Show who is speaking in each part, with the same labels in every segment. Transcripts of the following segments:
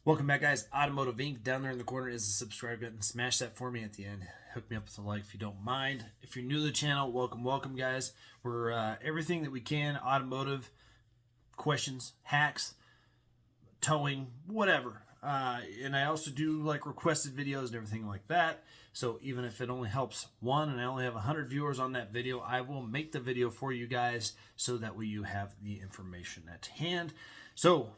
Speaker 1: Welcome back, guys. Automotive Inc. Down there in the corner is the subscribe button. Smash that for me at the end. Hook me up with a like if you don't mind. If you're new to the channel, welcome, guys. We're everything that we can, automotive, questions, hacks, towing, whatever. And I also do like requested videos and everything like that. So even if it only helps one and I only have 100 viewers on that video, I will make the video for you guys so that way you have the information at hand. So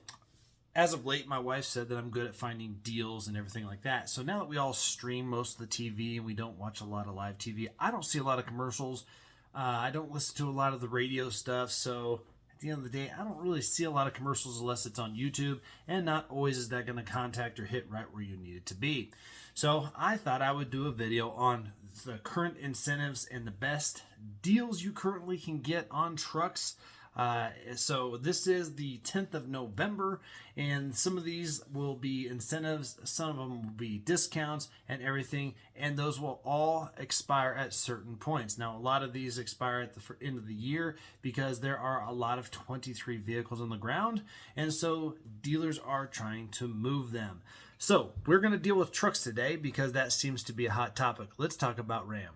Speaker 1: as of late, my wife said that I'm good at finding deals and everything like that. So now that we all stream most of the TV and we don't watch a lot of live TV, I don't see a lot of commercials. I don't listen to a lot of the radio stuff. So at the end of the day, I don't really see a lot of commercials unless it's on YouTube. And not always is that going to contact or hit right where you need it to be. So I thought I would do a video on the current incentives and the best deals you currently can get on trucks. So this is the 10th of November, and some of these will be incentives, some of them will be discounts and everything, and those will all expire at certain points. Now, a lot of these expire at the end of the year because there are a lot of 23 vehicles on the ground, and so dealers are trying to move them. So we're going to deal with trucks today because that seems to be a hot topic. Let's talk about Ram.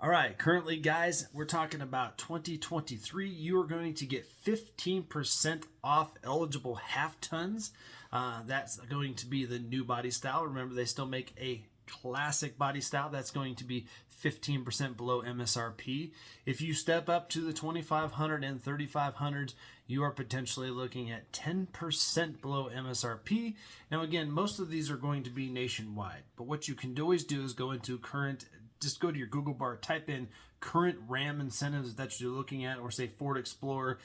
Speaker 1: All right, currently, guys, we're talking about 2023. You are going to get 15% off eligible half tons. That's going to be the new body style. Remember, they still make a classic body style. That's going to be 15% below MSRP. If you step up to the 2500 and 3500s, you are potentially looking at 10% below MSRP. Now, again, most of these are going to be nationwide, but what you can always do is go into just go to your Google bar, type in current Ram incentives that you're looking at, or say Ford Explorer,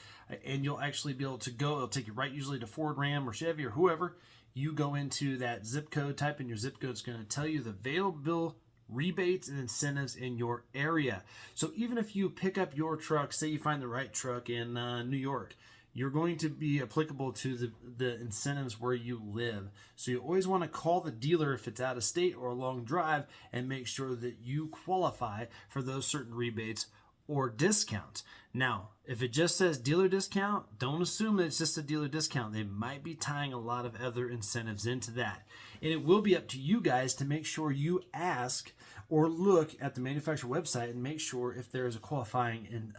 Speaker 1: and you'll actually be able to go, it'll take you right usually to Ford, Ram, or Chevy, or whoever. You go into that zip code, type in your zip code, it's going to tell you the available rebates and incentives in your area. So even if you pick up your truck, say you find the right truck in New York, you're going to be applicable to the incentives where you live. So you always want to call the dealer if it's out of state or a long drive and make sure that you qualify for those certain rebates or discounts. Now, if it just says dealer discount, don't assume that it's just a dealer discount. They might be tying a lot of other incentives into that. And it will be up to you guys to make sure you ask or look at the manufacturer website and make sure if there is a qualifying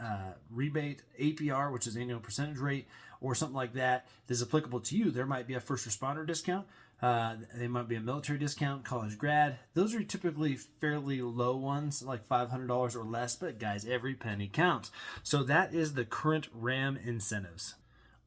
Speaker 1: rebate, APR, which is annual percentage rate, or something like that is applicable to you. There might be a first responder discount. They might be a military discount, college grad. Those are typically fairly low ones, like $500 or less, but guys, every penny counts. So that is the current Ram incentives.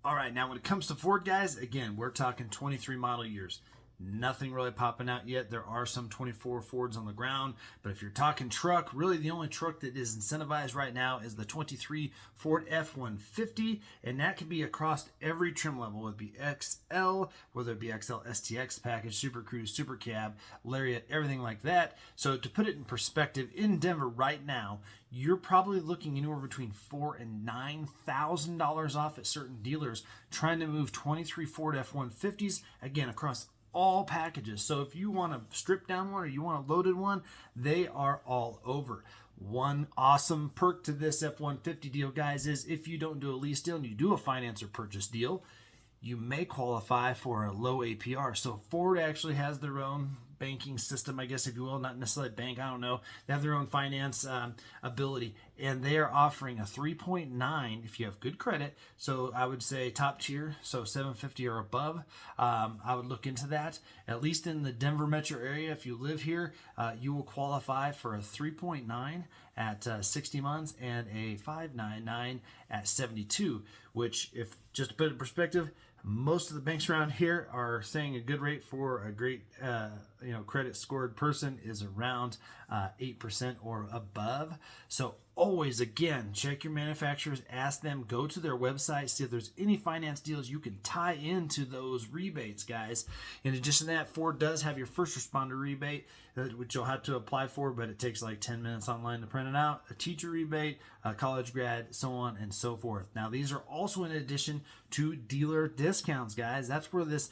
Speaker 1: All right, now when it comes to Ford, guys, again, we're talking 23 model years. Nothing really popping out yet. There are some 24 Fords on the ground, but if you're talking truck, really the only truck that is incentivized right now is the 23 Ford F-150, and that can be across every trim level, whether it be XL, whether it be XL STX package, Super Cruise, Super Cab, Lariat, everything like that. So to put it in perspective, in Denver right now, you're probably looking anywhere between $4,000 and $9,000 off at certain dealers trying to move 23 Ford F-150s, again, across all packages. So if you want a stripped down one or you want a loaded one, they are all over. One awesome perk to this F-150 deal, guys, is if you don't do a lease deal and you do a finance or purchase deal, you may qualify for a low APR. So Ford actually has their own banking system, I guess, if you will, not necessarily bank, I don't know. They have their own finance ability, and they are offering a 3.9 if you have good credit. So I would say top tier, so 750 or above. I would look into that. At least in the Denver metro area, if you live here, you will qualify for a 3.9 at 60 months and a 5.99 at 72, which, if just to put it in perspective, most of the banks around here are saying a good rate for a great credit scored person is around 8% or above. So always, again, check your manufacturers, ask them, go to their website, see if there's any finance deals you can tie into those rebates, guys. In addition to that, Ford does have your first responder rebate, which you'll have to apply for, but it takes like 10 minutes online to print it out, a teacher rebate, a college grad, so on and so forth. Now, these are also in addition to dealer discounts, guys. That's where this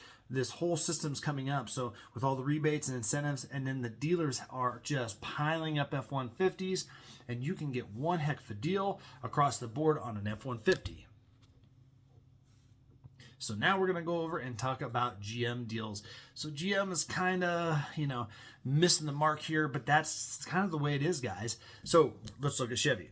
Speaker 1: whole system's coming up. So with all the rebates and incentives, and then the dealers are just piling up F-150s, and you can get one heck of a deal across the board on an F-150. So now we're going to go over and talk about GM deals. So GM is kind of, missing the mark here, but that's kind of the way it is, guys. So let's look at Chevy.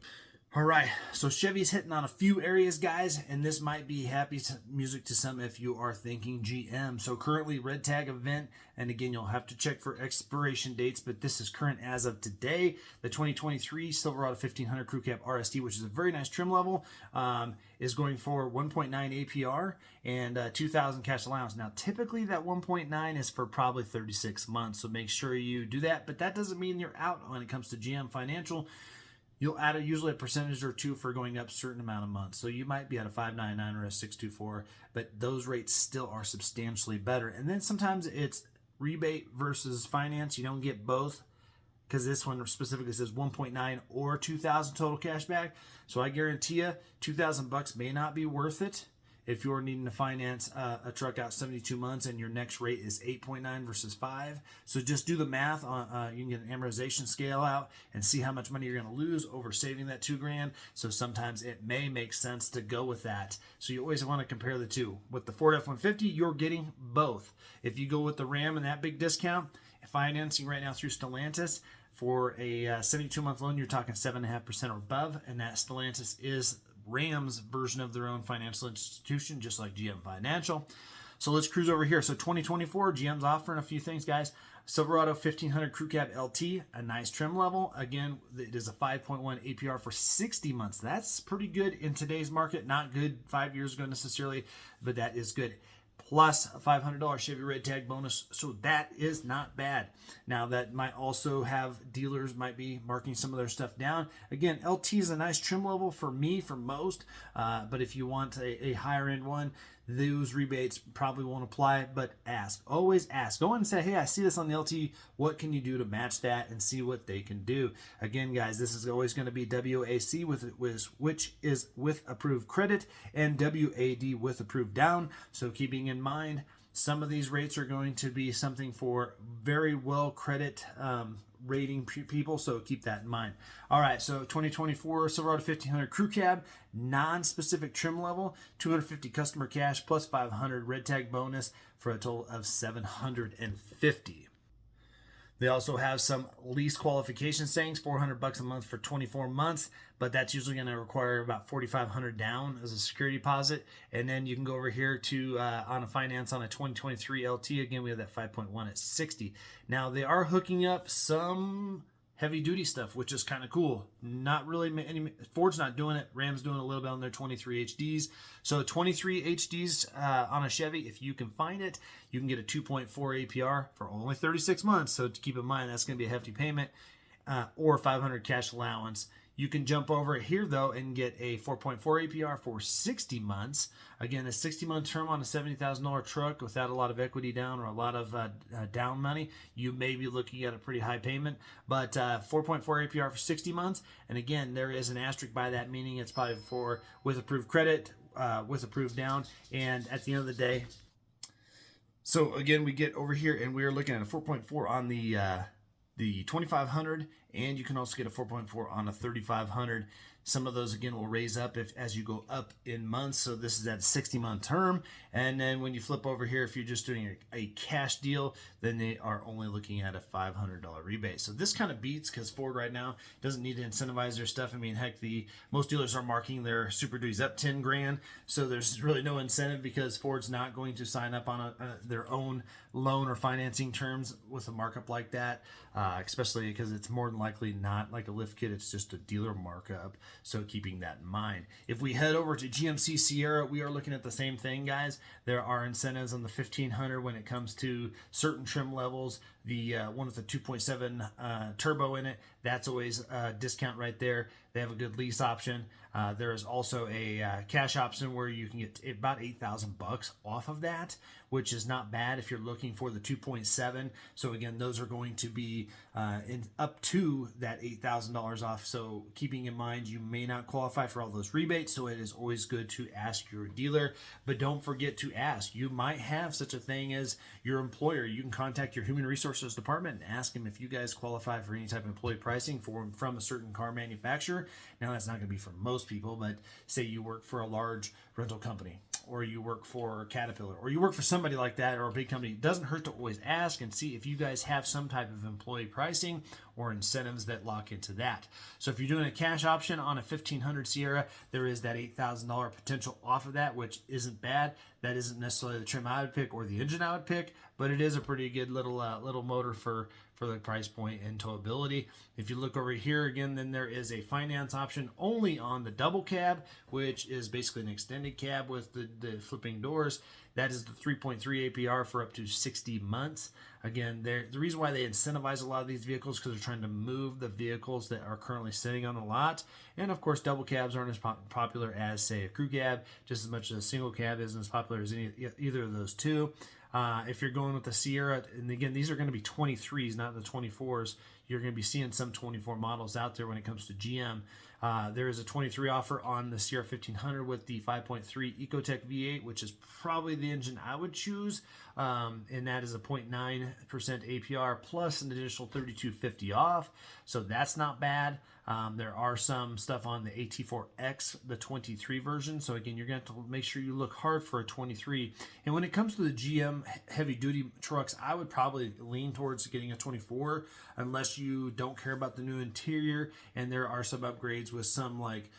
Speaker 1: All right, so Chevy's hitting on a few areas, guys, and this might be happy music to some if you are thinking GM. So currently red tag event, and again, you'll have to check for expiration dates, but this is current as of today. The 2023 Silverado 1500 Crew Cab RST, which is a very nice trim level, is going for 1.9 APR and 2,000 cash allowance. Now, typically that 1.9 is for probably 36 months, so make sure you do that, but that doesn't mean you're out when it comes to GM Financial. You'll add usually a percentage or two for going up a certain amount of months. So you might be at a 599 or a 624, but those rates still are substantially better. And then sometimes it's rebate versus finance. You don't get both because this one specifically says 1.9 or 2,000 total cash back. So I guarantee you $2,000 may not be worth it if you're needing to finance a truck out 72 months and your next rate is 8.9 versus 5. So just do the math on, you can get an amortization scale out and see how much money you're going to lose over saving that $2,000. So sometimes it may make sense to go with that. So you always want to compare the two. With the Ford F-150, you're getting both. If you go with the Ram and that big discount, financing right now through Stellantis, for a 72-month loan, you're talking 7.5% or above, and that Stellantis is Ram's version of their own financial institution, just like GM Financial. So let's cruise over here. So 2024, GM's offering a few things, guys. Silverado 1500 Crew Cab LT, a nice trim level. Again, it is a 5.1 APR for 60 months. That's pretty good in today's market. Not good 5 years ago necessarily, but that is good. Plus a $500 Chevy red tag bonus, so that is not bad. Now that might also have dealers might be marking some of their stuff down. Again, LT is a nice trim level for me, for most, but if you want a higher end one, those rebates probably won't apply, but ask. Always ask. Go and say, hey, I see this on the LT. What can you do to match that and see what they can do? Again, guys, this is always going to be WAC, which is with approved credit, and WAD with approved down. So keeping in mind, some of these rates are going to be something for very well credit rating people, so keep that in mind. All right, so 2024 Silverado 1500 Crew Cab, non-specific trim level, 250 customer cash plus 500 red tag bonus for a total of 750. They also have some lease qualification sayings, $400 a month for 24 months, but that's usually going to require about $4,500 down as a security deposit. And then you can go over here to on a finance on a 2023 LT. Again, we have that 5.1 at 60. Now they are hooking up some heavy duty stuff, which is kind of cool. Not really any, Ford's not doing it. Ram's doing a little bit on their 23 HDs. So 23 HDs on a Chevy, if you can find it, you can get a 2.4 APR for only 36 months. So to keep in mind, that's going to be a hefty payment, or 500 cash allowance. You can jump over here, though, and get a 4.4 APR for 60 months. Again, a 60-month term on a $70,000 truck without a lot of equity down or a lot of down money, you may be looking at a pretty high payment. But 4.4 APR for 60 months. And again, there is an asterisk by that, meaning it's probably for with approved credit, with approved down. And at the end of the day, so again, we get over here and we're looking at a 4.4 on the 2500, and you can also get a 4.4 on a 3500. Some of those again will raise up as you go up in months. So this is at a 60-month term. And then when you flip over here, if you're just doing a cash deal, then they are only looking at a $500 rebate. So this kind of beats, because Ford right now doesn't need to incentivize their stuff. I mean, heck, most dealers are marking their Super Duties up 10 grand. So there's really no incentive, because Ford's not going to sign up on their own loan or financing terms with a markup like that, especially because it's more than likely not like a lift kit. It's just a dealer markup. So keeping that in mind. If we head over to GMC Sierra, we are looking at the same thing, guys. There are incentives on the 1500 when it comes to certain trim levels. The one with the 2.7 turbo in it, that's always a discount right there. They have a good lease option. There is also a cash option where you can get about $8,000 off of that, which is not bad if you're looking for the 2.7. So again, those are going to be up to that $8,000 off. So keeping in mind, you may not qualify for all those rebates. So it is always good to ask your dealer, but don't forget to ask. You might have such a thing as your employer. You can contact your human resources department and ask them if you guys qualify for any type of employee pricing from a certain car manufacturer. Now, that's not going to be for most people, but say you work for a large rental company. or you work for Caterpillar, or you work for somebody like that, or a big company, it doesn't hurt to always ask and see if you guys have some type of employee pricing or incentives that lock into that. So if you're doing a cash option on a 1500 Sierra, there is that $8,000 potential off of that, which isn't bad. That isn't necessarily the trim I would pick or the engine I would pick, but it is a pretty good little motor for the price point and towability. If you look over here again, then there is a finance option only on the double cab, which is basically an extended cab with the flipping doors. That is the 3.3 APR for up to 60 months. Again, the reason why they incentivize a lot of these vehicles because they're trying to move the vehicles that are currently sitting on the lot. And of course, double cabs aren't as popular as, say, a crew cab, just as much as a single cab isn't as popular as either of those two. If you're going with the Sierra, and again, these are going to be 23s, not the 24s. You're going to be seeing some 24 models out there when it comes to GM. There is a 23 offer on the Sierra 1500 with the 5.3 Ecotec V8, which is probably the engine I would choose. And that is a 0.9% APR plus an additional $3,250 off. So that's not bad. There are some stuff on the AT4X, the 23 version. So again, you're going to have to make sure you look hard for a 23. And when it comes to the GM heavy duty trucks, I would probably lean towards getting a 24 unless you don't care about the new interior. And there are some upgrades with some like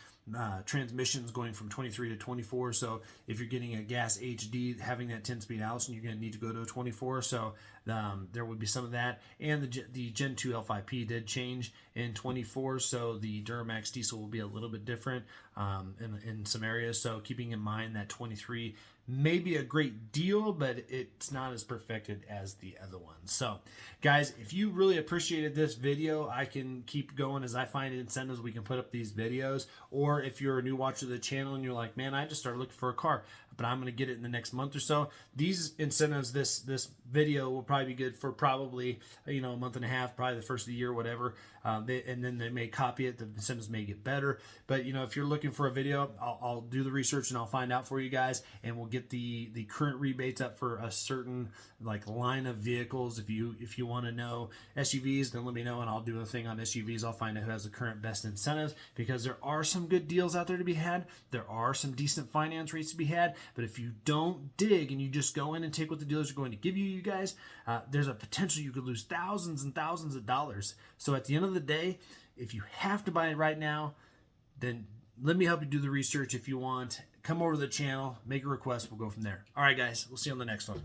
Speaker 1: transmissions going from 23 to 24. So if you're getting a gas HD having that 10-speed Allison, you're going to need to go to a 24. So there would be some of that. And the Gen 2 L5P did change in 24, so the Duramax diesel will be a little bit different in some areas. So keeping in mind that 23 may be a great deal, but it's not as perfected as the other ones. So guys, if you really appreciated this video, I can keep going as I find incentives. We can put up these videos. Or if you're a new watcher of the channel and you're like, man, I just started looking for a car, but I'm going to get it in the next month or so. These incentives, this video will probably be good for probably, a month and a half, probably the first of the year, whatever. And then they may copy it. The incentives may get better. But, if you're looking for a video, I'll do the research and I'll find out for you guys. And we'll get the current rebates up for a certain line of vehicles. If you want to know SUVs, then let me know and I'll do a thing on SUVs. I'll find out who has the current best incentives, because there are some good deals out there to be had. There are some decent finance rates to be had. But if you don't dig and you just go in and take what the dealers are going to give you guys, there's a potential you could lose thousands and thousands of dollars. So at the end of the day, if you have to buy it right now, then let me help you do the research. If you want, come over to the channel, make a request. We'll go from there. All right, guys, we'll see you on the next one.